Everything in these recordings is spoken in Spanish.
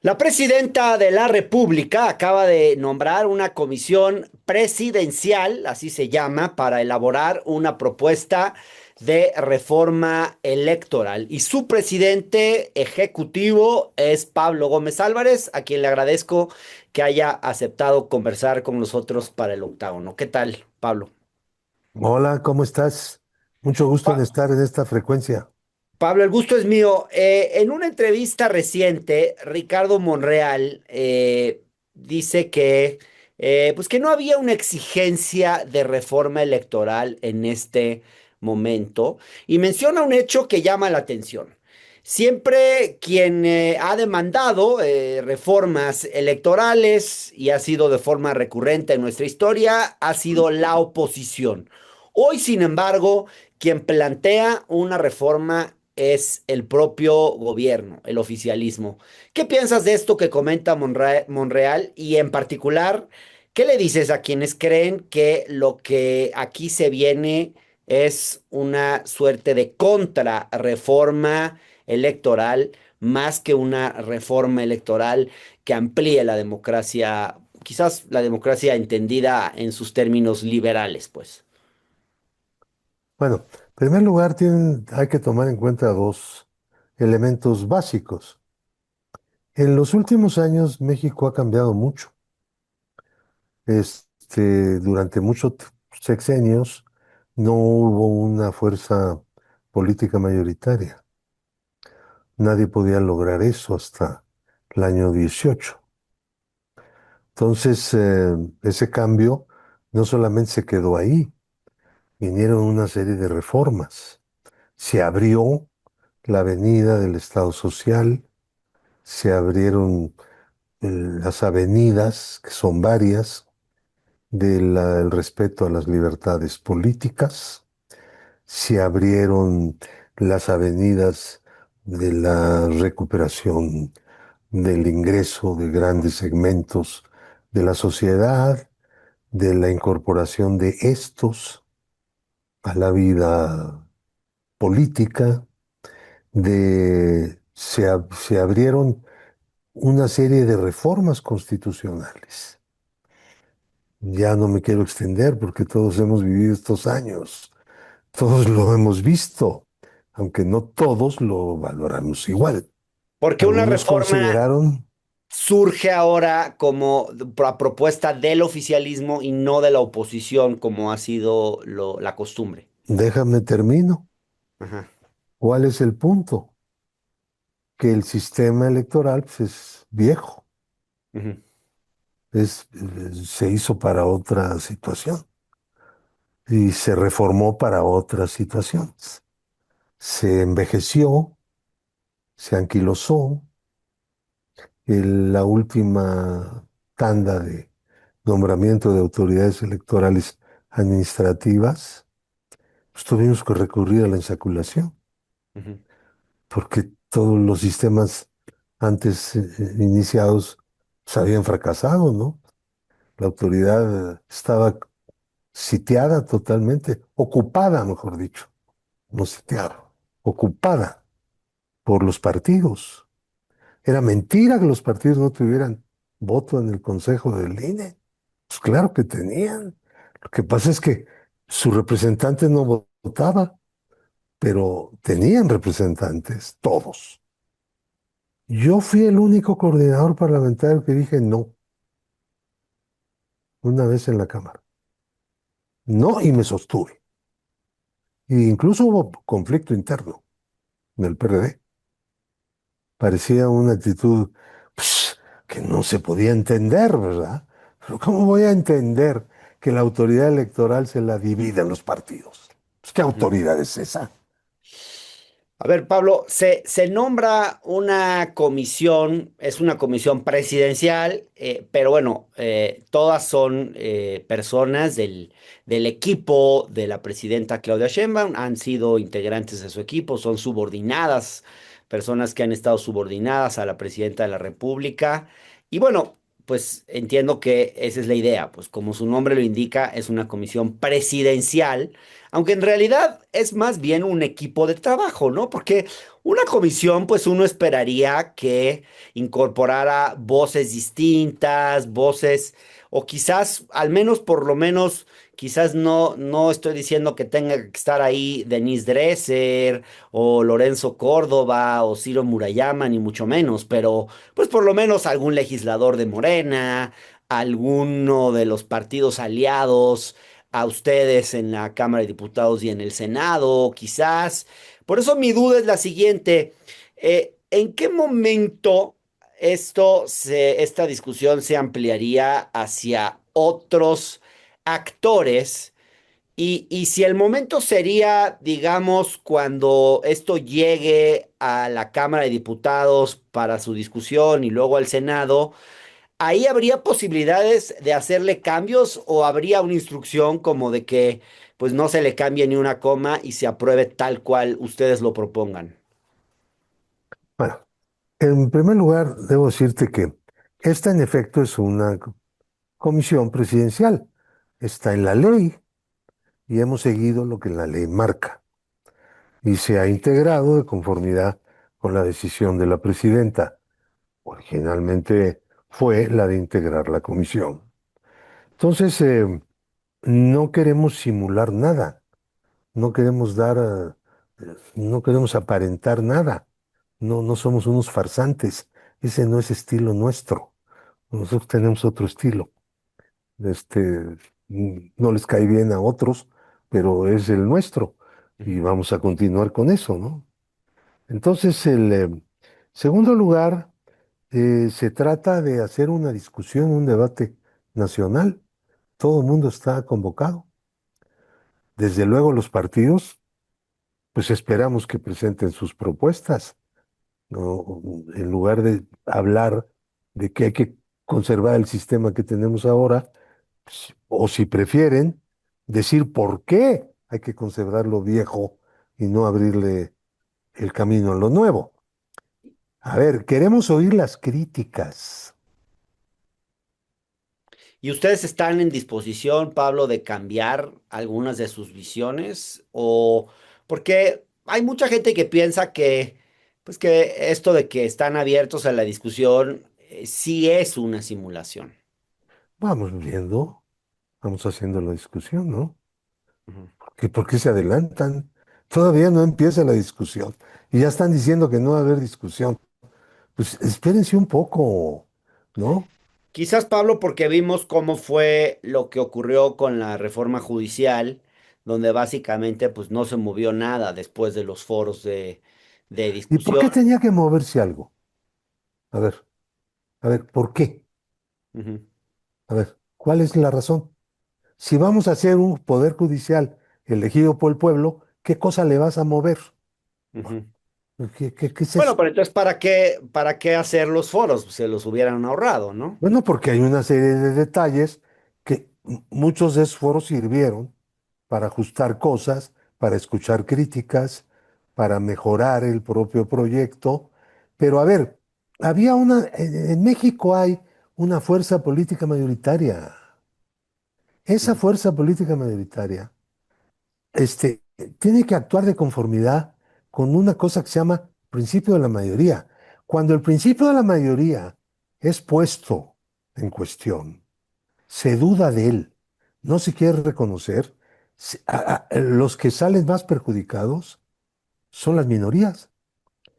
La presidenta de la República acaba de nombrar una comisión presidencial, así se llama, para elaborar una propuesta de reforma electoral. Y su presidente ejecutivo es Pablo Gómez Álvarez, a quien le agradezco que haya aceptado conversar con nosotros para el octágono. ¿Qué tal, Pablo? Hola, ¿cómo estás? Mucho gusto en estar en esta frecuencia. Pablo, el gusto es mío. En una entrevista reciente, Ricardo Monreal dice que, pues que no había una exigencia de reforma electoral en este momento y menciona un hecho que llama la atención. Siempre quien ha demandado reformas electorales y ha sido de forma recurrente en nuestra historia ha sido la oposición. Hoy, sin embargo, quien plantea una reforma es el propio gobierno, el oficialismo. ¿Qué piensas de esto que comenta Monreal y en particular, qué le dices a quienes creen que lo que aquí se viene es una suerte de contrarreforma electoral más que una reforma electoral que amplíe la democracia, quizás la democracia entendida en sus términos liberales, pues? Bueno, en primer lugar, hay que tomar en cuenta dos elementos básicos. En los últimos años, México ha cambiado mucho. Durante muchos sexenios no hubo una fuerza política mayoritaria. Nadie podía lograr eso hasta el año 18. Entonces, ese cambio no solamente se quedó ahí, vinieron una serie de reformas. Se abrió la avenida del Estado Social, se abrieron las avenidas, que son varias, del respeto a las libertades políticas, se abrieron las avenidas de la recuperación del ingreso de grandes segmentos de la sociedad, de la incorporación de estos a la vida política, se abrieron una serie de reformas constitucionales. Ya no me quiero extender porque todos hemos vivido estos años, todos lo hemos visto, aunque no todos lo valoramos igual. Porque una Algunos reforma consideraron, surge ahora como a propuesta del oficialismo y no de la oposición, como ha sido la costumbre. déjame termino, Ajá. ¿cuál es el punto? Que el sistema electoral pues, es viejo, Ujú. se hizo para otra situación y se reformó para otras situaciones. Se envejeció, se anquilosó. La última tanda de nombramiento de autoridades electorales administrativas, pues tuvimos que recurrir a la insaculación, Ujú. porque todos los sistemas antes iniciados pues, habían fracasado, ¿no? La autoridad estaba sitiada totalmente, ocupada, mejor dicho, no sitiada, ocupada por los partidos. Era mentira que los partidos no tuvieran voto en el Consejo del INE. Pues claro que tenían. Lo que pasa es que su representante no votaba, pero tenían representantes, todos. Yo fui el único coordinador parlamentario que dije no, una vez en la Cámara. No, y me sostuve. E incluso hubo conflicto interno en el PRD. Parecía una actitud pues, que no se podía entender, ¿verdad? Pero ¿cómo voy a entender que la autoridad electoral se la divida en los partidos? Pues, ¿qué Ujú. autoridad es esa? A ver, Pablo, se nombra una comisión, es una comisión presidencial, pero bueno, todas son personas del equipo de la presidenta Claudia Sheinbaum, han sido integrantes de su equipo, son subordinadas, personas que han estado subordinadas a la presidenta de la República. Y bueno, pues entiendo que esa es la idea, pues como su nombre lo indica, es una comisión presidencial, aunque en realidad es más bien un equipo de trabajo, ¿no? Porque una comisión, pues uno esperaría que incorporara voces distintas, voces, o quizás, al menos por lo menos, quizás no estoy diciendo que tenga que estar ahí Denise Dresser o Lorenzo Córdoba o Ciro Murayama, ni mucho menos, pero pues por lo menos algún legislador de Morena, alguno de los partidos aliados a ustedes en la Cámara de Diputados y en el Senado, quizás. Por eso mi duda es la siguiente. ¿En qué momento esta discusión se ampliaría hacia otros actores? Y si el momento sería, digamos, cuando esto llegue a la Cámara de Diputados para su discusión y luego al Senado, ¿ahí habría posibilidades de hacerle cambios o habría una instrucción como de que pues no se le cambie ni una coma y se apruebe tal cual ustedes lo propongan? Bueno, en primer lugar, debo decirte que esta en efecto es una comisión presidencial. Está en la ley y hemos seguido lo que la ley marca y se ha integrado de conformidad con la decisión de la presidenta. Originalmente fue la de integrar la comisión. Entonces, no queremos simular nada, no queremos no queremos aparentar nada, no somos unos farsantes, ese no es estilo nuestro, nosotros tenemos otro estilo, este, no les cae bien a otros, pero es el nuestro y Ujú. vamos a continuar con eso, ¿no? Entonces, segundo lugar, se trata de hacer una discusión, un debate nacional. Todo el mundo está convocado. Desde luego los partidos, pues esperamos que presenten sus propuestas, ¿no? En lugar de hablar de que hay que conservar el sistema que tenemos ahora, pues, o si prefieren, decir por qué hay que conservar lo viejo y no abrirle el camino a lo nuevo. A ver, queremos oír las críticas. ¿Y ustedes están en disposición, Pablo, de cambiar algunas de sus visiones? O porque hay mucha gente que piensa que, pues que esto de que están abiertos a la discusión, sí es una simulación. Vamos viendo, vamos haciendo la discusión, ¿no? Ujú. ¿Por qué se adelantan? Todavía no empieza la discusión y ya están diciendo que no va a haber discusión. Pues espérense un poco, ¿no? Quizás, Pablo, porque vimos cómo fue lo que ocurrió con la reforma judicial, donde básicamente pues no se movió nada después de los foros de ¿Y por discusión. qué tenía que moverse algo? A ver, ¿por qué? Ujú, A ver, ¿cuál es la razón? Si vamos a hacer un poder judicial elegido por el pueblo, ¿qué cosa le vas a mover? ujú. ¿Qué es Bueno, eso? pero entonces, para qué hacer los foros? Se los hubieran ahorrado, ¿no? Bueno, porque hay una serie de detalles que muchos de esos foros sirvieron para ajustar cosas, para escuchar críticas, para mejorar el propio proyecto. Pero a ver, en México hay una fuerza política mayoritaria. Esa Ujú. fuerza política mayoritaria, tiene que actuar de conformidad con una cosa que se llama principio de la mayoría. Cuando el principio de la mayoría es puesto en cuestión, se duda de él, no se quiere reconocer, los que salen más perjudicados son las minorías.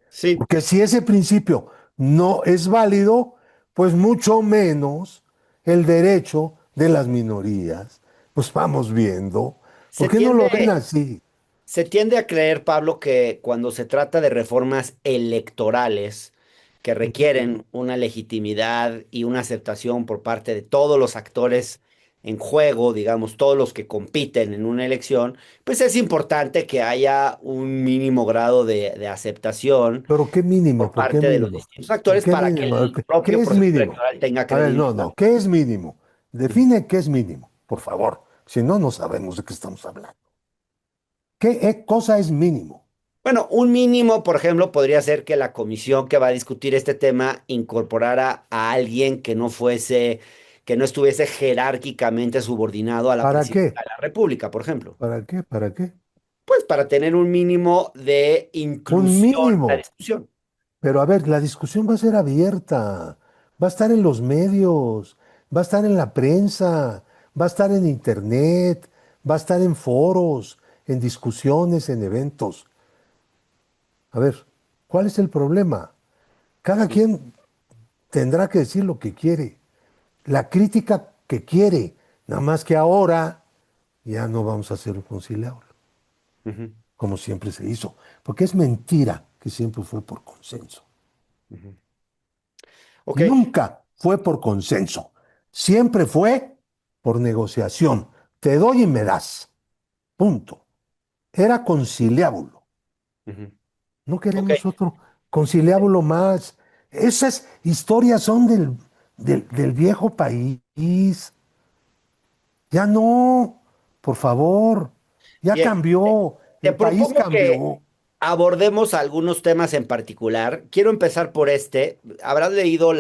Sí, Porque si ese principio no es válido, pues mucho menos el derecho de las minorías. Pues vamos viendo. ¿Por se qué no tiende, lo ven así? se tiende a creer, Pablo, que cuando se trata de reformas electorales que requieren una legitimidad y una aceptación por parte de todos los actores en juego, digamos, todos los que compiten en una elección, pues es importante que haya un mínimo grado de aceptación Pero ¿qué por mínimo? ¿Por qué parte de los mínimo? distintos ¿Por actores qué para que mínimo? A ver, el ¿qué propio es proceso mínimo? electoral tenga A ver, no, credibilidad. no, ¿qué es mínimo? Define qué es mínimo, por favor. Si no, no sabemos de qué estamos hablando. ¿Qué cosa es mínimo? Bueno, un mínimo, por ejemplo, podría ser que la comisión que va a discutir este tema incorporara a alguien que no fuese, que no estuviese jerárquicamente subordinado a la ¿Para presidencia qué? de la República, por ejemplo. ¿Para qué? ¿Para qué? Pues para tener un mínimo de Un inclusión en mínimo. la discusión. Pero a ver, la discusión va a ser abierta, va a estar en los medios, va a estar en la prensa, va a estar en internet, va a estar en foros, en discusiones, en eventos. A ver, ¿cuál es el problema? Cada quien tendrá que decir lo que quiere, la crítica que quiere, nada más que ahora ya no vamos a hacer un conciliable, Ujú, como siempre se hizo, porque es mentira que siempre fue por consenso. ujú. Ok, Nunca fue por consenso. Siempre fue por negociación. Te doy y me das. Punto. Era conciliábulo. ujú, No ok. queremos otro conciliábulo más. Esas historias son del viejo país. Ya no, por favor. Ya Bien, cambió. te El país propongo que cambió. abordemos algunos temas en particular. Quiero empezar por este. Habrás leído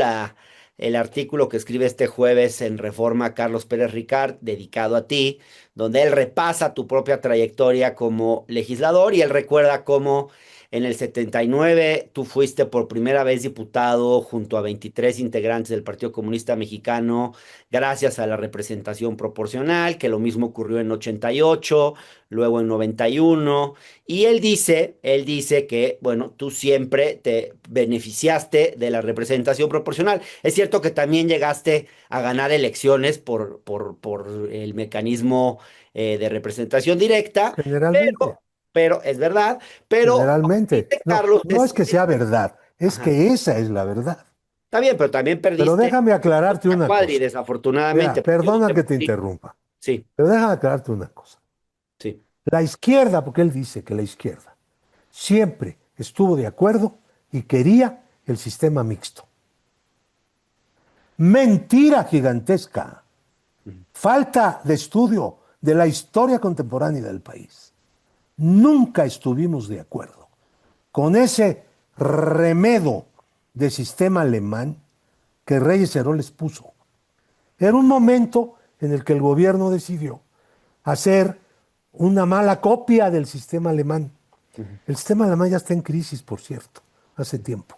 el artículo que escribe este jueves en Reforma Carlos Pérez Ricard, dedicado a ti, donde él repasa tu propia trayectoria como legislador y él recuerda cómo en el 79 tú fuiste por primera vez diputado junto a 23 integrantes del Partido Comunista Mexicano, gracias a la representación proporcional, que lo mismo ocurrió en 88, luego en 91. Y él dice que, bueno, tú siempre te beneficiaste de la representación proporcional. Es cierto que también llegaste a ganar elecciones por el mecanismo de representación directa, Generalmente. pero es verdad, pero lo que Generalmente. dice No, Carlos no es que sea verdad. Es ajá, que esa es la verdad. está bien, pero también Pero perdiste déjame aclararte la una cuadri, cosa. desafortunadamente. Mira, Porque yo perdona voté que por te ti. interrumpa, Sí, pero déjame aclararte una cosa. sí. La izquierda, porque él dice que la izquierda siempre estuvo de acuerdo y quería el sistema mixto. Mentira gigantesca. Falta de estudio de la historia contemporánea del país. Nunca estuvimos de acuerdo con ese remedo de sistema alemán que Reyes Heroles puso. Era un momento en el que el gobierno decidió hacer una mala copia del sistema alemán. Ujú. El sistema alemán ya está en crisis, por cierto, hace tiempo.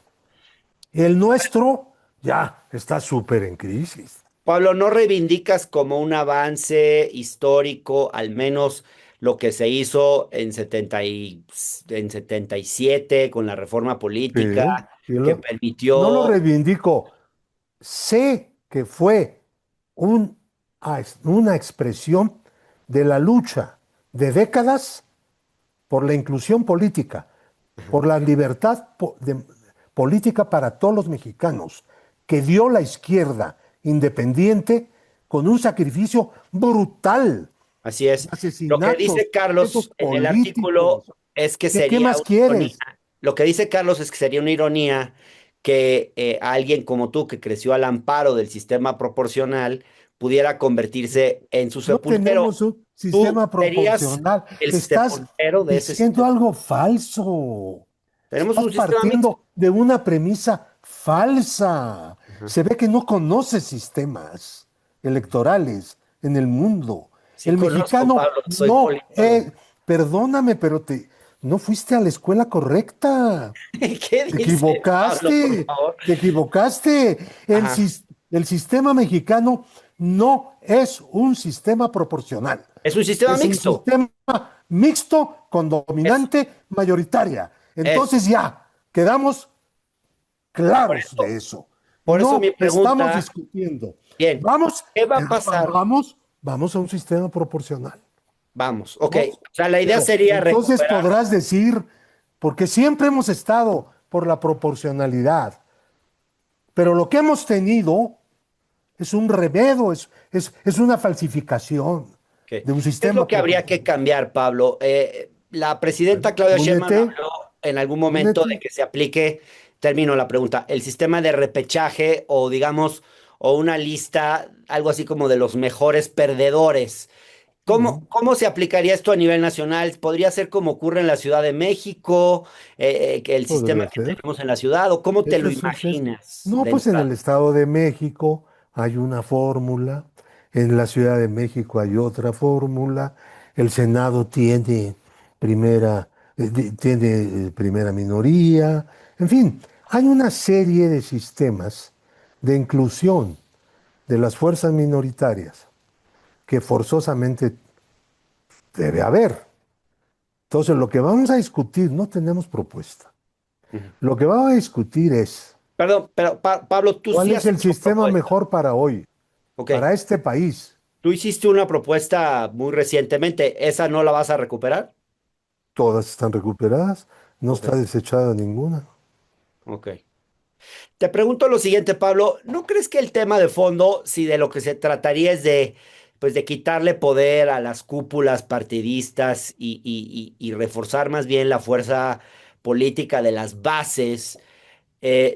El nuestro ya está súper en crisis. Pablo, ¿no reivindicas como un avance histórico, al menos lo que se hizo en 77 con la reforma Sí, política y que no lo permitió, reivindico. Sé que fue un- una expresión de la lucha de décadas por la inclusión política, por la libertad política para todos los mexicanos, que dio la izquierda independiente con un sacrificio brutal así de es? Lo que asesinatos, dice Carlos presos en el artículo políticos. es que ¿Qué sería más una ironía. quieres? Lo que dice Carlos es que sería una ironía que alguien como tú, que creció al amparo del sistema proporcional, pudiera convertirse en su No sepultero. tenemos un Tú sistema serías proporcional. el Estás sepultero de ese diciendo sistema. algo falso. Tenemos Estás un sistema mixto. partiendo de una premisa falsa. Ajá. Se ve que no conoces sistemas electorales en el mundo. Sí El conozco, mexicano Pablo, soy no, politólogo. perdóname, pero no fuiste a la escuela correcta. ¿Qué Te dices, Pablo, por equivocaste, favor? te equivocaste. Ajá. El sistema mexicano no es un sistema proporcional. Es un sistema Es un mixto. sistema mixto con Eso, dominante mayoritaria. eso. Entonces ya quedamos Por claros de eso, eso. por eso mi No estamos pregunta, discutiendo. bien, Vamos, ¿qué va a pasar? vamos a un sistema proporcional. Vamos, ok. Vamos. O sea, la idea Pero sería entonces recuperar. podrás decir, porque siempre hemos estado por la proporcionalidad, pero lo que hemos tenido es un remedo, es una falsificación Ok. de un ¿Qué es lo sistema que habría que proporcional. cambiar, Pablo? La presidenta Bueno, Claudia Sheinbaum únete, habló en algún momento de únete. que se aplique, termino la pregunta, el sistema de repechaje o digamos, o una lista, algo así como de los mejores perdedores. Ujú. ¿Cómo se aplicaría esto a nivel nacional? ¿Podría ser como ocurre en la Ciudad de México, que el sistema Podría que ser. tenemos en la ciudad, o cómo te lo Es- imaginas No, de pues en el entrada? Estado de México hay una fórmula, en la Ciudad de México hay otra fórmula, el Senado tiene primera minoría, en fin, hay una serie de sistemas de inclusión de las fuerzas minoritarias que forzosamente debe haber. Entonces, lo que vamos a discutir, no tenemos propuesta. Ujú. Lo que vamos a discutir es Perdón, pero Pablo, tú cuál sí es has el hecho sistema propuesta. mejor para hoy, Ok, para este país. tú hiciste una propuesta muy recientemente. ¿Esa no la vas a recuperar? Todas están recuperadas, no Ok, está desechada ninguna. ok. Te pregunto lo siguiente, Pablo, ¿no crees que el tema de fondo, si de lo que se trataría es de, pues de quitarle poder a las cúpulas partidistas y reforzar más bien la fuerza política de las bases,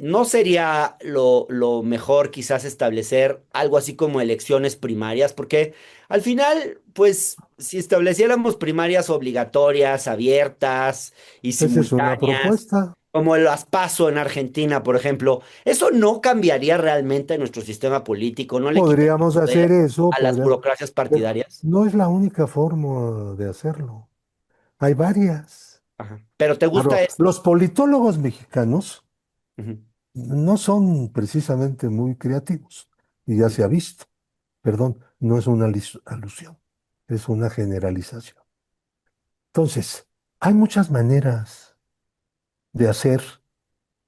¿no sería lo mejor quizás establecer algo así como elecciones primarias? Porque al final, pues, si estableciéramos primarias obligatorias, abiertas y Esa es una simultáneas, propuesta. como las PASO en Argentina, por ejemplo, ¿eso no cambiaría realmente nuestro sistema político? ¿No le quitaría Podríamos poder hacer eso, a las burocracias pero partidarias? no es la única forma de hacerlo. Hay varias. Ajá. ¿Pero te gusta Claro, esto? los politólogos mexicanos Ujú, no son precisamente muy creativos, y ya ujú, se ha visto. Perdón, no es una alusión, es una generalización. Entonces, hay muchas maneras de hacer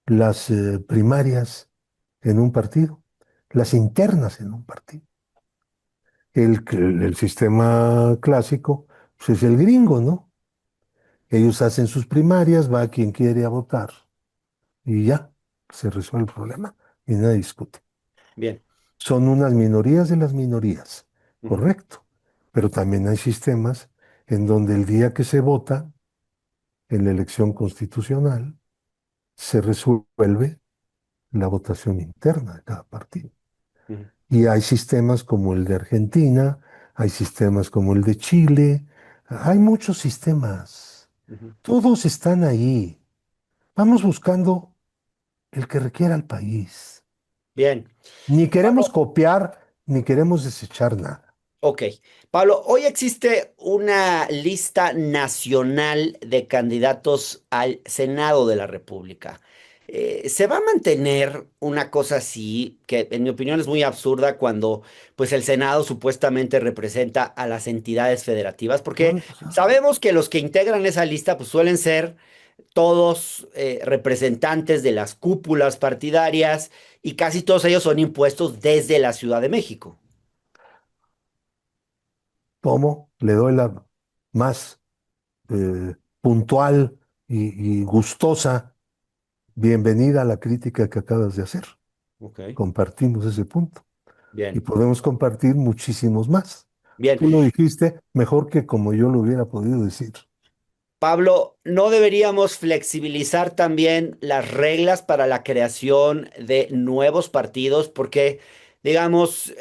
las primarias en un partido, las internas en un partido. El sistema clásico pues es el gringo, ¿no? Ellos hacen sus primarias, va quien quiere a votar y ya se resuelve el problema y nadie discute. bien. Son unas minorías de las minorías, Ujú, correcto, pero también hay sistemas en donde el día que se vota en la elección constitucional se resuelve la votación interna de cada partido. ujú, Y hay sistemas como el de Argentina, hay sistemas como el de Chile, hay muchos sistemas. ujú. Todos están ahí. Vamos buscando el que requiera el país. Bien. Ni queremos Pablo, copiar, ni queremos desechar nada. ok. Pablo, hoy existe una lista nacional de candidatos al Senado de la República. ¿Se va a mantener una cosa así, que en mi opinión es muy absurda cuando pues el Senado supuestamente representa a las entidades federativas? No Porque han pasado. sabemos que los que integran esa lista pues suelen ser todos representantes de las cúpulas partidarias y casi todos ellos son impuestos desde la Ciudad de México. Tomo, le doy la más puntual y gustosa bienvenida a la crítica que acabas de hacer. Ok, Compartimos ese punto y bien. podemos compartir muchísimos más. Bien, Tú lo dijiste mejor que como yo lo hubiera podido decir. Pablo, ¿no deberíamos flexibilizar también las reglas para la creación de nuevos partidos? Porque, digamos,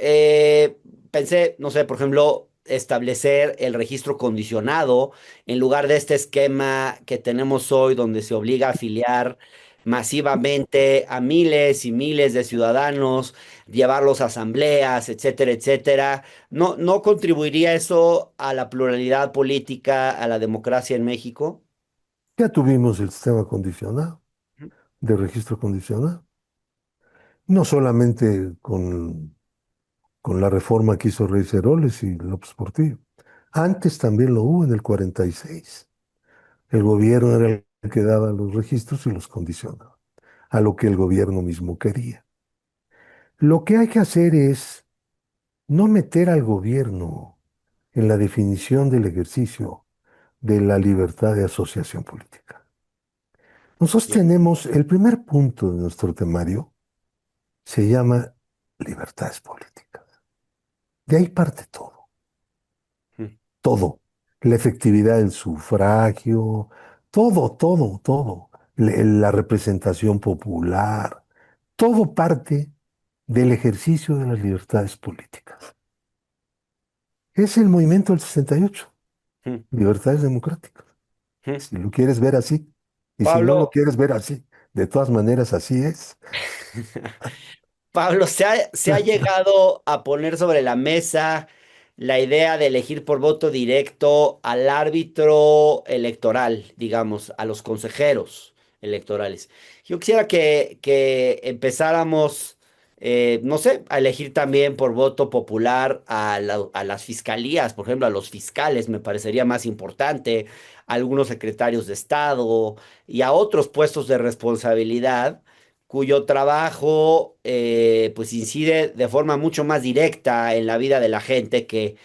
pensé, no sé, por ejemplo, establecer el registro condicionado en lugar de este esquema que tenemos hoy, donde se obliga a afiliar masivamente a miles y miles de ciudadanos, llevarlos a asambleas, etcétera, etcétera. ¿No contribuiría eso a la pluralidad política, a la democracia en México? Ya tuvimos el sistema condicionado, de registro condicionado, no solamente con la reforma que hizo Rey Ceroles y López Portillo. Antes también lo hubo en el 46. El gobierno era el que daba los registros y los condicionaba a lo que el gobierno mismo quería. Lo que hay que hacer es no meter al gobierno en la definición del ejercicio de la libertad de asociación política. Nosotros Bien. tenemos el primer punto de nuestro temario, se llama libertades políticas. De ahí parte todo, Mm, todo. La efectividad del sufragio, todo. La representación popular, todo parte del ejercicio de las libertades políticas. Es el movimiento del 68, Mm, Libertades Democráticas. mm. Si lo quieres ver así. Y si no lo Pablo, quieres ver así, de todas maneras así es. Pablo, se ha llegado a poner sobre la mesa la idea de elegir por voto directo al árbitro electoral, digamos, a los consejeros electorales. Yo quisiera que empezáramos, no sé, a elegir también por voto popular a las fiscalías, por ejemplo, a los fiscales, me parecería más importante, a algunos secretarios de Estado y a otros puestos de responsabilidad cuyo trabajo pues incide de forma mucho más directa en la vida de la gente que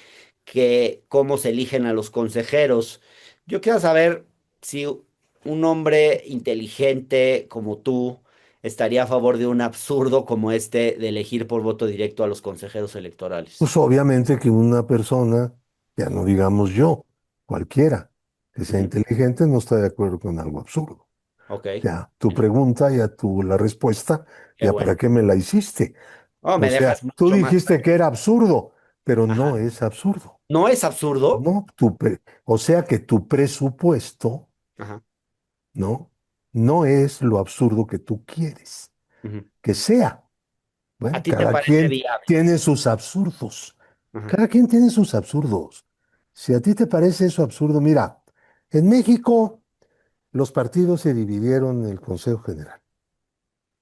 cómo se eligen a los consejeros. Yo quiero saber si un hombre inteligente como tú estaría a favor de un absurdo como este de elegir por voto directo a los consejeros electorales. Pues obviamente que una persona, ya no digamos yo, cualquiera que sea Ujú. inteligente no está de acuerdo con algo absurdo. Ok, Ya, tu pregunta, ya tuvo la respuesta, qué ya bueno. para qué me la hiciste. Oh, O me sea, dejas tú mucho más. dijiste que era absurdo, pero no Ajá. es absurdo. ¿No es absurdo? No, o sea que tu presupuesto, Ajá. ¿no? No es lo absurdo que tú quieres Ujú. que sea. ¿A Bueno, ti te cada parece quien viable? tiene sus absurdos. Ajá. Cada quien tiene sus absurdos. Si a ti te parece eso absurdo, mira, en México los partidos se dividieron en el Consejo General.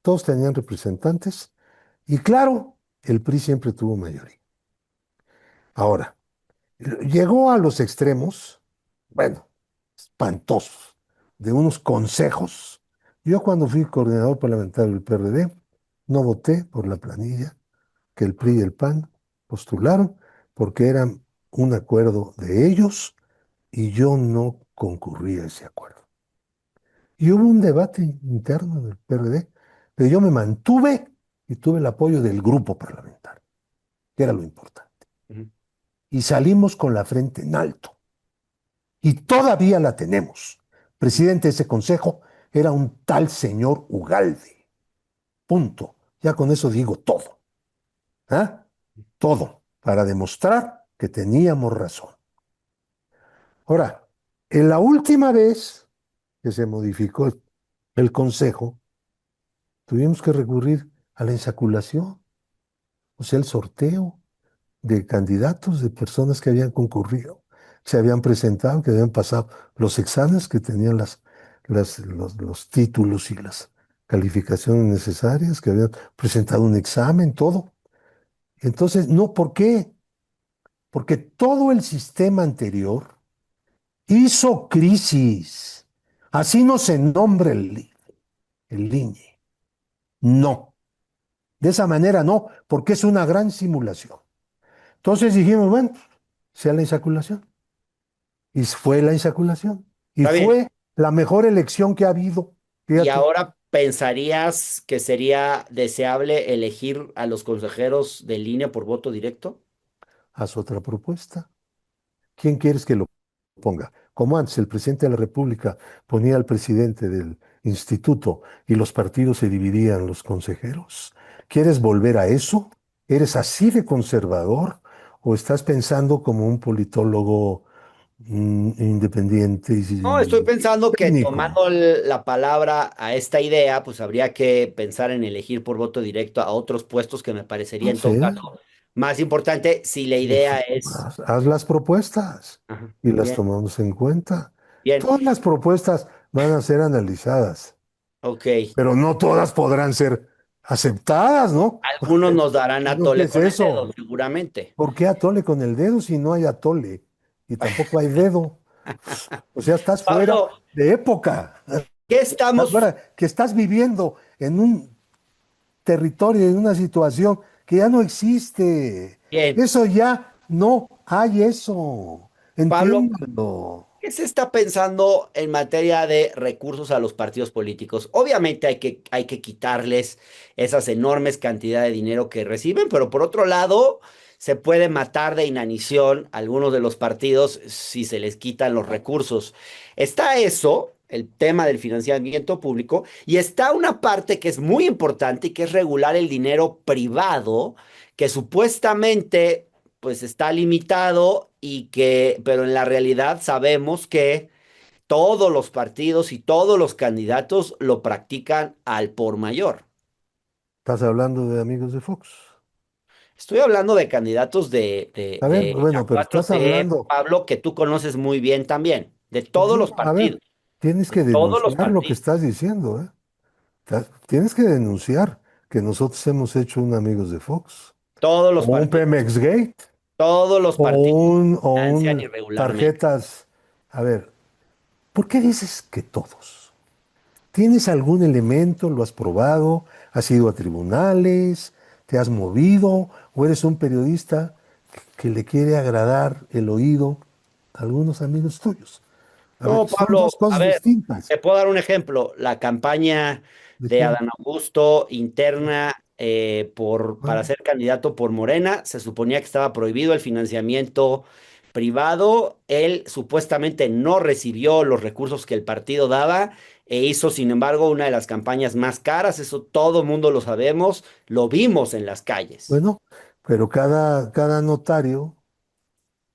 Todos tenían representantes y claro, el PRI siempre tuvo mayoría. Ahora, llegó a los extremos, bueno, espantosos, de unos consejos. Yo cuando fui coordinador parlamentario del PRD, no voté por la planilla que el PRI y el PAN postularon porque eran un acuerdo de ellos y yo no concurrí a ese acuerdo. Y hubo un debate interno del PRD, pero yo me mantuve y tuve el apoyo del grupo parlamentario, que era lo importante. Ujú. Y salimos con la frente en alto. Y todavía la tenemos. Presidente de ese consejo era un tal señor Ugalde. Punto. Ya con eso digo todo. ¿Ah? Todo. Para demostrar que teníamos razón. Ahora, en la última vez que se modificó el consejo, tuvimos que recurrir a la insaculación, o sea, el sorteo de candidatos, de personas que habían concurrido, se habían presentado, que habían pasado los exámenes, que tenían los títulos y las calificaciones necesarias, que habían presentado un examen, todo. Entonces, no, ¿por qué? Porque todo el sistema anterior hizo crisis. Así no se nombra el INE. No. De esa manera no, porque es una gran simulación. Entonces dijimos, bueno, sea la insaculación. Y fue la insaculación. Y Está bien. fue la mejor elección que ha habido. ¿Y Fíjate, ahora pensarías que sería deseable elegir a los consejeros de línea por voto directo? haz otra propuesta. ¿Quién quieres que lo ponga? Como antes, el presidente de la República ponía al presidente del instituto y los partidos se dividían los consejeros. ¿Quieres volver a eso? ¿Eres así de conservador o estás pensando como un politólogo independiente No, estoy y pensando que técnico? tomando la palabra a esta idea, pues habría que pensar en elegir por voto directo a otros puestos que me parecería No en todo sé, caso más importante si la pues, idea es... haz las propuestas Ajá. y las Bien, tomamos en cuenta. bien, Todas las propuestas van a ser analizadas, ok. pero no todas podrán ser aceptadas, ¿no? Algunos nos darán Si a no, ¿qué tole es con el dedo, eso? seguramente. ¿Por qué atole con el dedo si no hay atole? Y tampoco hay dedo. O sea, estás fuera Pablo, de época. ¿qué Estás estamos? fuera, que estás viviendo en un territorio, en una situación que ya no existe. Bien, Eso ya no hay eso. Pablo, Entiéndalo. ¿qué se está pensando en materia de recursos a los partidos políticos? Obviamente hay que quitarles esas enormes cantidades de dinero que reciben, pero por otro lado, se puede matar de inanición a algunos de los partidos si se les quitan los recursos. Está eso, el tema del financiamiento público, y está una parte que es muy importante y que es regular el dinero privado, que supuestamente pues está limitado pero en la realidad sabemos que todos los partidos y todos los candidatos lo practican al por mayor. Estás hablando de amigos de Fox. Estoy hablando de candidatos A ver, de la bueno, pero estás 4T, hablando, Pablo, que tú conoces muy bien también, de pues todos sí, los a ver, partidos, tienes de que todos los denunciar lo que partidos, estás diciendo, ¿eh? Tienes que denunciar que nosotros hemos hecho un amigos de Fox, todos o los un partidos, Pemex Gate, todos los partidos o financian un irregularmente. tarjetas. A ver, ¿por qué dices que todos? ¿Tienes algún elemento? ¿Lo has probado? ¿Has ido a tribunales? ¿Te has movido? ¿O eres un periodista que le quiere agradar el oído a algunos amigos tuyos? A ver, No, son Pablo, dos a cosas ver, distintas. te puedo dar un ejemplo. La campaña ¿De de quién? Adán Augusto interna para ¿Cuál? ser candidato por Morena, se suponía que estaba prohibido el financiamiento privado. Él supuestamente no recibió los recursos que el partido daba e hizo, sin embargo, una de las campañas más caras. Eso todo mundo lo sabemos, lo vimos en las calles. Bueno, pero cada notario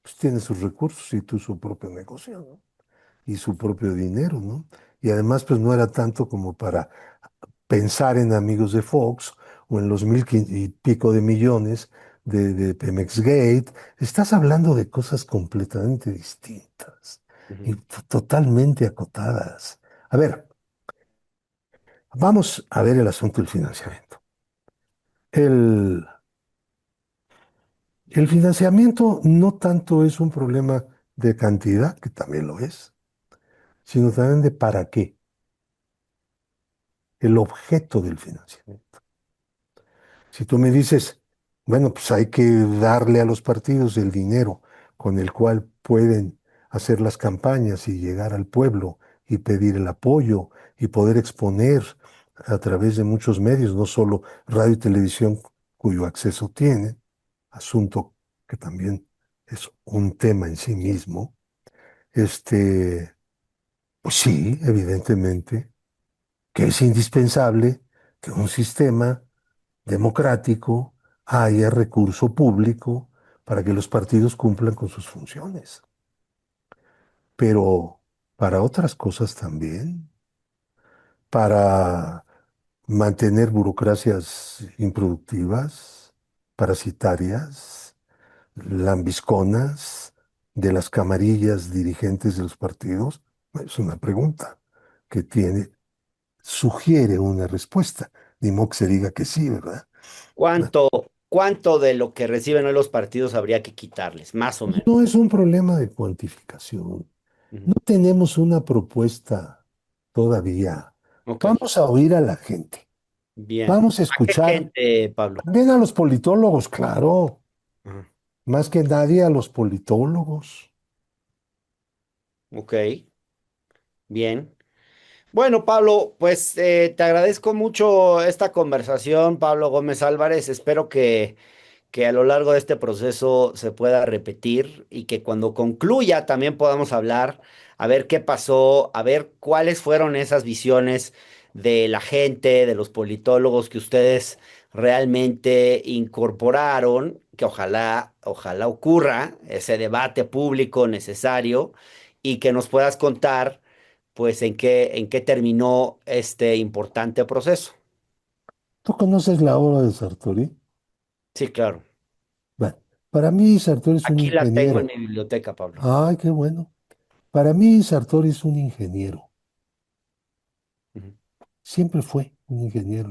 pues, tiene sus recursos y tú su propio negocio, ¿no? Y su propio dinero, ¿no? Y además, pues no era tanto como para pensar en amigos de Fox o en los y pico de millones de Pemex Gate. Estás hablando de cosas completamente distintas y Ujú. totalmente acotadas. A ver, vamos a ver el asunto del financiamiento. El, el financiamiento no tanto es un problema de cantidad, que también lo es, sino también de para qué, el objeto del financiamiento. Si tú me dices, bueno, pues hay que darle a los partidos el dinero con el cual pueden hacer las campañas y llegar al pueblo y pedir el apoyo y poder exponer a través de muchos medios, no solo radio y televisión cuyo acceso tienen, asunto que también es un tema en sí mismo, este, pues sí, evidentemente que es indispensable que un sistema democrático haya recurso público para que los partidos cumplan con sus funciones. Pero para otras cosas también, para mantener burocracias improductivas, parasitarias, lambisconas de las camarillas dirigentes de los partidos, es una pregunta que sugiere una respuesta. Ni modo que se diga que sí, ¿verdad? ¿Cuánto, cuánto de lo que reciben hoy los partidos habría que quitarles? Más o Pues menos. no es un problema de cuantificación. No Ujú. tenemos una propuesta todavía. Ok, Vamos a oír a la gente. bien. Vamos a ¿A qué escuchar gente, Pablo? también a los politólogos, claro, Ajá. más que nadie a los politólogos. Ok, bien. Bueno, Pablo, pues te agradezco mucho esta conversación, Pablo Gómez Álvarez. Espero que a lo largo de este proceso se pueda repetir y que cuando concluya también podamos hablar, a ver qué pasó, a ver cuáles fueron esas visiones de la gente, de los politólogos que ustedes realmente incorporaron, que ojalá ocurra ese debate público necesario y que nos puedas contar, pues, en qué terminó este importante proceso. ¿Tú conoces la obra de Sartori? Sí, claro. Bueno, para mí Sartori es un Aquí la tengo en ingeniero. mi biblioteca, Pablo. Ay, qué bueno. Para mí Sartori es un ingeniero. Ujú, Siempre fue un ingeniero.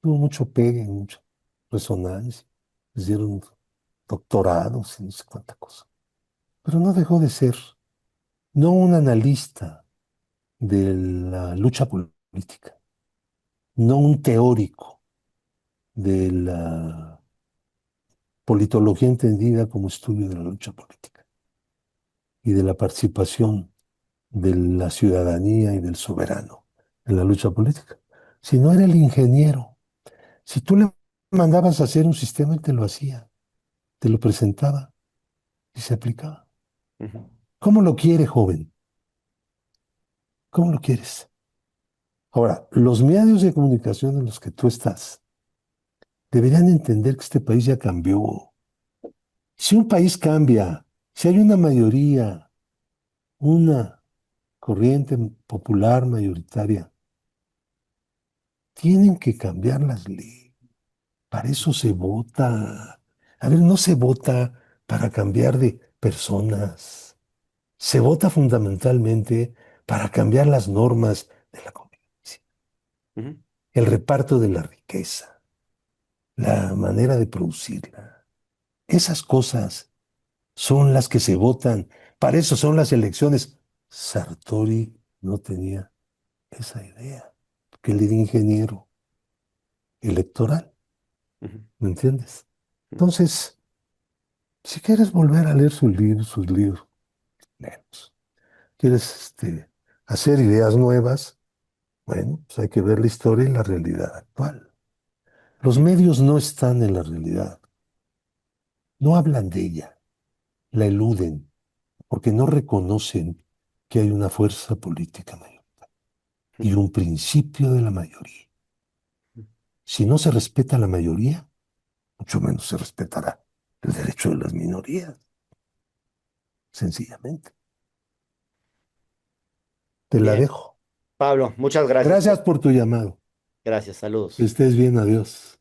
Tuvo mucho pegue, mucha resonancia. Les dieron doctorados y no sé cuánta cosa. Pero no dejó de ser, no un analista de la lucha política, no un teórico de la politología entendida como estudio de la lucha política y de la participación de la ciudadanía y del soberano en la lucha política, sino era el ingeniero. Si tú le mandabas a hacer un sistema, él te lo hacía, te lo presentaba y se aplicaba. ujú. ¿Cómo lo quiere, joven? ¿Cómo lo quieres? Ahora, los medios de comunicación en los que tú estás deberían entender que este país ya cambió. Si un país cambia, si hay una mayoría, una corriente popular mayoritaria, tienen que cambiar las leyes. Para eso se vota. A ver, no se vota para cambiar de personas. Se vota fundamentalmente para cambiar las normas de la convivencia, Ujú, el reparto de la riqueza, la manera de producirla. Esas cosas son las que se votan. Para eso son las elecciones. Sartori no tenía esa idea, porque él era ingeniero electoral, ujú, ¿me entiendes? ujú, Entonces, si quieres volver a leer sus libros, léelos. ¿Quieres hacer ideas nuevas? Bueno, pues hay que ver la historia y la realidad actual. Los ujú, medios no están en la realidad, no hablan de ella, la eluden, porque no reconocen que hay una fuerza política mayor y un principio de la mayoría. Si no se respeta la mayoría, mucho menos se respetará el derecho de las minorías, sencillamente. Te la bien, dejo. Pablo, muchas gracias. Gracias por tu llamado. Gracias, Que saludos. estés bien, adiós.